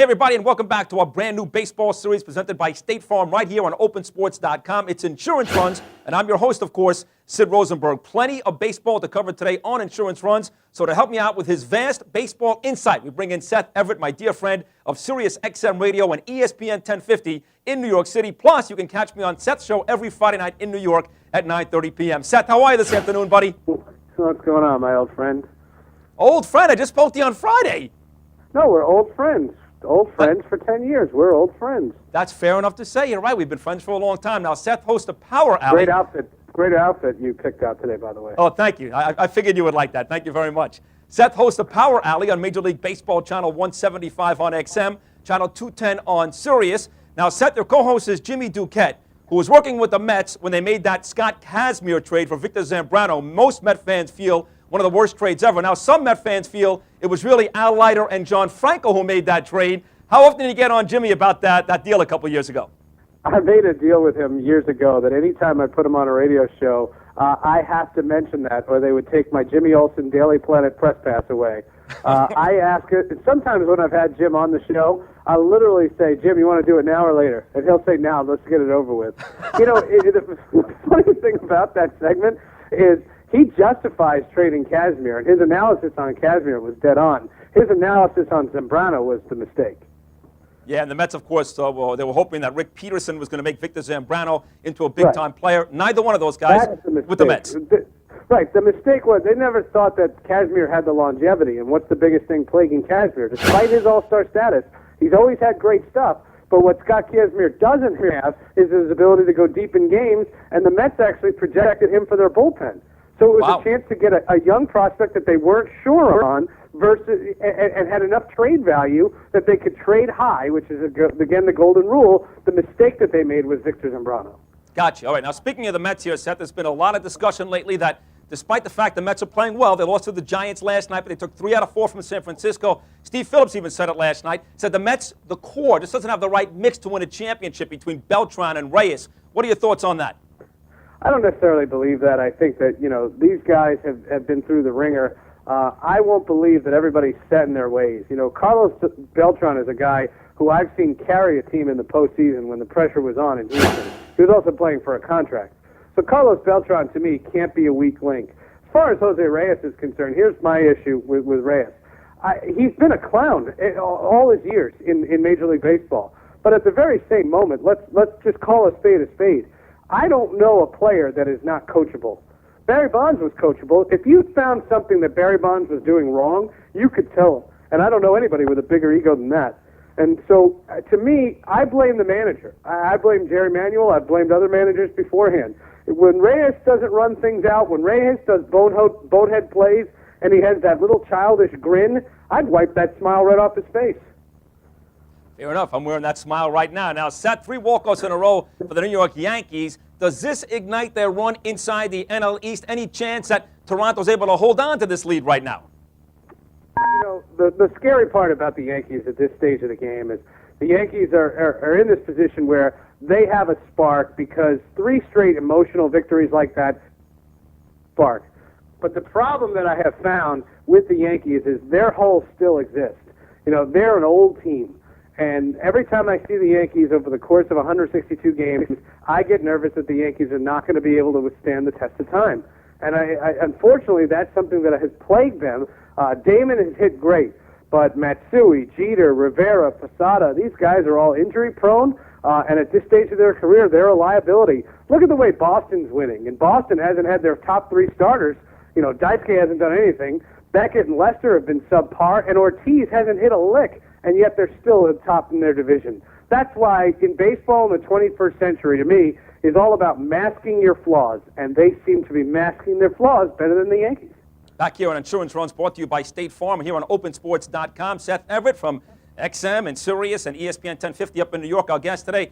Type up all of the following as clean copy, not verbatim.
Hey, everybody, and welcome back to our brand new baseball series presented by State Farm right here on opensports.com. It's Insurance Runs, and I'm your host, of course, Sid Rosenberg. Plenty of baseball to cover today on Insurance Runs. So to help me out with his vast baseball insight, we bring in Seth Everett, my dear friend of Sirius XM Radio and ESPN 1050 in New York City. Plus, you can catch me on Seth's show every Friday night in New York at 9:30 p.m. Seth, how are you this afternoon, buddy? What's going on, my old friend? Old friend? I just spoke to you on Friday. No, we're old friends. Old friends for 10 years. We're old friends. That's fair enough to say. You're right. We've been friends for a long time. Now, Seth hosts a Power Alley. Great outfit you picked out today, by the way. Oh, thank you. I figured you would like that. Thank you very much. Seth hosts a Power Alley on Major League Baseball Channel 175 on XM, Channel 210 on Sirius. Now, Seth, your co-host is Jimmy Duquette, who was working with the Mets when they made that Scott Kazmir trade for Victor Zambrano. Most Met fans feel one of the worst trades ever. Now, some Met fans feel it was really Al Leiter and John Franco who made that trade. How often did you get on Jimmy about that deal a couple years ago? I made a deal with him years ago that anytime I put him on a radio show, I have to mention that, or they would take my Jimmy Olsen Daily Planet press pass away. I ask it. Sometimes when I've had Jim on the show, I'll literally say, Jim, you want to do it now or later? And he'll say, now, let's get it over with. You know, the funny thing about that segment is he justifies trading Kazmir, and his analysis on Kazmir was dead on. His analysis on Zambrano was the mistake. Yeah, and the Mets, of course, they were hoping that Rick Peterson was going to make Victor Zambrano into a big-time player. Neither one of those guys with the Mets. Right. The mistake was they never thought that Kazmir had the longevity. And what's the biggest thing plaguing Kazmir? Despite his all-star status, he's always had great stuff. But what Scott Kazmir doesn't have is his ability to go deep in games, and the Mets actually projected him for their bullpen. So it was a chance to get a young prospect that they weren't sure on versus and had enough trade value that they could trade high, which is, again, the golden rule. The mistake that they made was Victor Zambrano. Gotcha. All right. Now, speaking of the Mets here, Seth, there's been a lot of discussion lately that despite the fact the Mets are playing well, they lost to the Giants last night, but they took 3 out of 4 from San Francisco. Steve Phillips even said it last night, said the Mets, the core, just doesn't have the right mix to win a championship between Beltran and Reyes. What are your thoughts on that? I don't necessarily believe that. I think that, you know, these guys have been through the ringer. I won't believe that everybody's set in their ways. You know, Carlos Beltran is a guy who I've seen carry a team in the postseason when the pressure was on in Houston. He was also playing for a contract. So Carlos Beltran, to me, can't be a weak link. As far as Jose Reyes is concerned, here's my issue with Reyes. He's been a clown all his years in Major League Baseball. But at the very same moment, let's just call a spade a spade. I don't know a player that is not coachable. Barry Bonds was coachable. If you found something that Barry Bonds was doing wrong, you could tell him. And I don't know anybody with a bigger ego than that. And so, to me, I blame the manager. I blame Jerry Manuel. I've blamed other managers beforehand. When Reyes doesn't run things out, when Reyes does bonehead plays, and he has that little childish grin, I'd wipe that smile right off his face. Fair enough. I'm wearing that smile right now. Now, Seth, 3 walk-offs in a row for the New York Yankees. Does this ignite their run inside the NL East? Any chance that Toronto's able to hold on to this lead right now? You know, the scary part about the Yankees at this stage of the game is the Yankees are in this position where they have a spark because 3 straight emotional victories like that spark. But the problem that I have found with the Yankees is their hole still exists. You know, they're an old team. And every time I see the Yankees over the course of 162 games, I get nervous that the Yankees are not going to be able to withstand the test of time. And I unfortunately, that's something that has plagued them. Damon has hit great, but Matsui, Jeter, Rivera, Posada, these guys are all injury-prone, and at this stage of their career, they're a liability. Look at the way Boston's winning. And Boston hasn't had their top 3 starters. You know, Daisuke hasn't done anything. Beckett and Lester have been subpar, and Ortiz hasn't hit a lick. And yet they're still at the top in their division. That's why in baseball in the 21st century, to me, is all about masking your flaws. And they seem to be masking their flaws better than the Yankees. Back here on Insurance Runs, brought to you by State Farm, here on opensports.com. Seth Everett from XM and Sirius and ESPN 1050 up in New York, our guest today.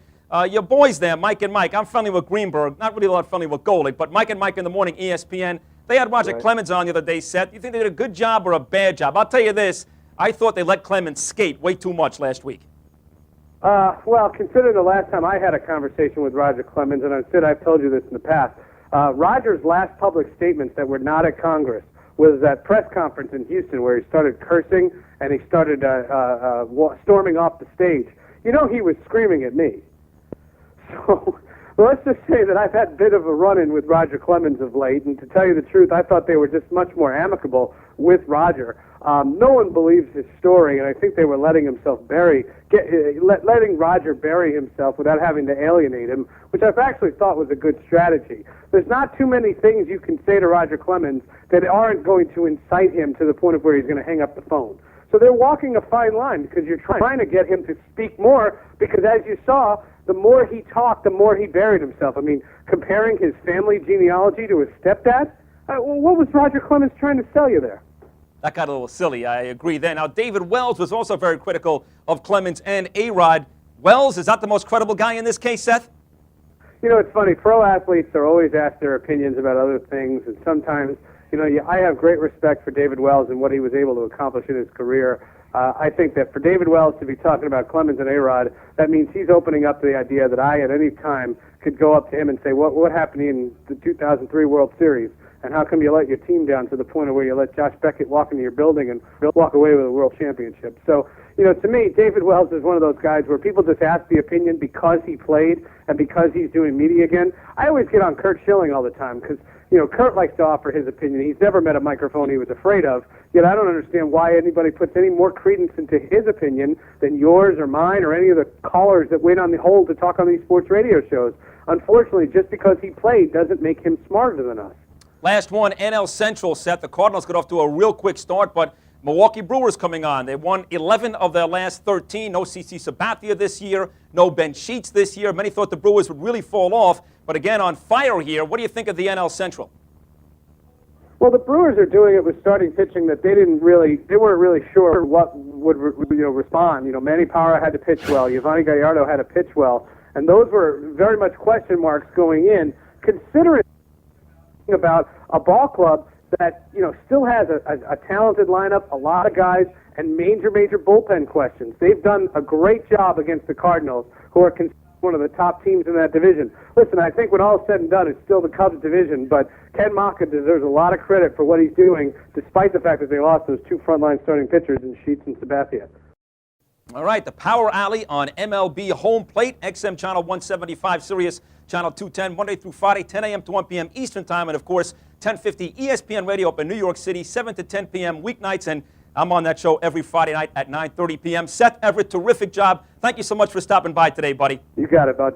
Your boys there, Mike and Mike. I'm friendly with Greenberg, not really a lot friendly with Golick, but Mike and Mike in the morning, ESPN. They had Roger Clemens on the other day, Seth. You think they did a good job or a bad job? I'll tell you this. I thought they let Clemens skate way too much last week. Well, considering the last time I had a conversation with Roger Clemens, and I've told you this in the past, Roger's last public statements that were not at Congress was that press conference in Houston where he started cursing and he started storming off the stage. You know, he was screaming at me. So let's just say that I've had a bit of a run-in with Roger Clemens of late, and to tell you the truth, I thought they were just much more amicable with Roger. No one believes his story, and I think they were letting Roger bury himself without having to alienate him, which I've actually thought was a good strategy. There's not too many things you can say to Roger Clemens that aren't going to incite him to the point of where he's going to hang up the phone. So they're walking a fine line because you're trying to get him to speak more, because as you saw, the more he talked, the more he buried himself. I mean, comparing his family genealogy to his stepdad, what was Roger Clemens trying to sell you there? That got a little silly. I agree there. Now, David Wells was also very critical of Clemens and A-Rod. Wells, is that the most credible guy in this case, Seth? You know, it's funny. Pro athletes are always asked their opinions about other things, and sometimes, you know, I have great respect for David Wells and what he was able to accomplish in his career. I think that for David Wells to be talking about Clemens and A-Rod, that means he's opening up the idea that I, at any time, could go up to him and say, what happened in the 2003 World Series? And how come you let your team down to the point of where you let Josh Beckett walk into your building and walk away with a world championship? So, you know, to me, David Wells is one of those guys where people just ask the opinion because he played and because he's doing media again. I always get on Kurt Schilling all the time because, you know, Kurt likes to offer his opinion. He's never met a microphone he was afraid of, yet I don't understand why anybody puts any more credence into his opinion than yours or mine or any of the callers that wait on the hold to talk on these sports radio shows. Unfortunately, just because he played doesn't make him smarter than us. Last one, NL Central, Seth. The Cardinals got off to a real quick start, but Milwaukee Brewers coming on. They won 11 of their last 13. No CC Sabathia this year. No Ben Sheets this year. Many thought the Brewers would really fall off, but again, on fire here. What do you think of the NL Central? Well, the Brewers are doing it with starting pitching that they weren't really sure what would respond. You know, Manny Parra had to pitch well. Yovani Gallardo had to pitch well. And those were very much question marks going in, considering about a ball club that, you know, still has a talented lineup, a lot of guys, and major bullpen questions. They've done a great job against the Cardinals, who are considered one of the top teams in that division. Listen, I think when all is said and done, it's still the Cubs division, but Ken Maka deserves a lot of credit for what he's doing, despite the fact that they lost those two frontline starting pitchers in Sheets and Sabathia. All right, the Power Alley on MLB Home Plate, XM Channel 175, Sirius Channel 210, Monday through Friday, 10 a.m. to 1 p.m. Eastern Time, and of course, 1050 ESPN Radio up in New York City, 7 to 10 p.m. weeknights, and I'm on that show every Friday night at 9:30 p.m. Seth Everett, terrific job. Thank you so much for stopping by today, buddy. You got it, bud.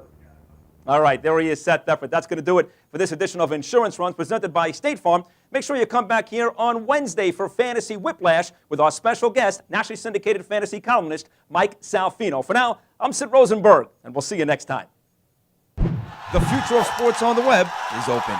All right, there he is, Seth Everett. That's going to do it for this edition of Insurance Runs presented by State Farm. Make sure you come back here on Wednesday for Fantasy Whiplash with our special guest, nationally syndicated fantasy columnist Mike Salfino. For now, I'm Sid Rosenberg, and we'll see you next time. The future of sports on the web is open.